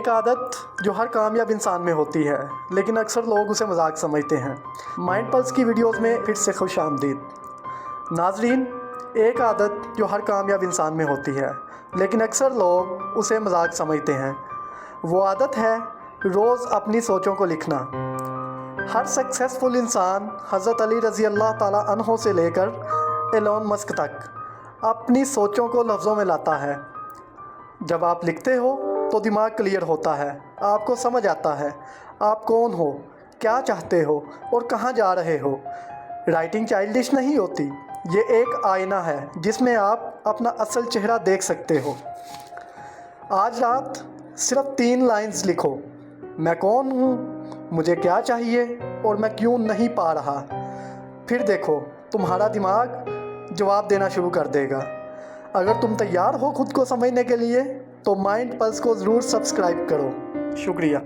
एक आदत जो हर कामयाब इंसान में होती है, लेकिन अक्सर लोग उसे मजाक समझते हैं। माइंड पल्स की वीडियोस में फिर से खुश आमदीद। नाजरीन, एक आदत जो हर कामयाब इंसान में होती है, लेकिन अक्सर लोग उसे मजाक समझते हैं। वो आदत है रोज़ अपनी सोचों को लिखना। हर सक्सेसफुल इंसान हज़रत अली रज़ी अल्लाह ताला अन्हो से लेकर एलोन मस्क तक अपनी सोचों को लफ्ज़ों में लाता है। जब आप लिखते हो तो दिमाग क्लियर होता है, आपको समझ आता है आप कौन हो, क्या चाहते हो और कहाँ जा रहे हो। राइटिंग चाइल्डिश नहीं होती, ये एक आईना है जिसमें आप अपना असल चेहरा देख सकते हो। आज रात सिर्फ 3 लाइंस लिखो, मैं कौन हूँ, मुझे क्या चाहिए और मैं क्यों नहीं पा रहा। फिर देखो तुम्हारा दिमाग जवाब देना शुरू कर देगा। अगर तुम तैयार हो खुद को समझने के लिए तो माइंड पल्स को ज़रूर सब्सक्राइब करो। शुक्रिया।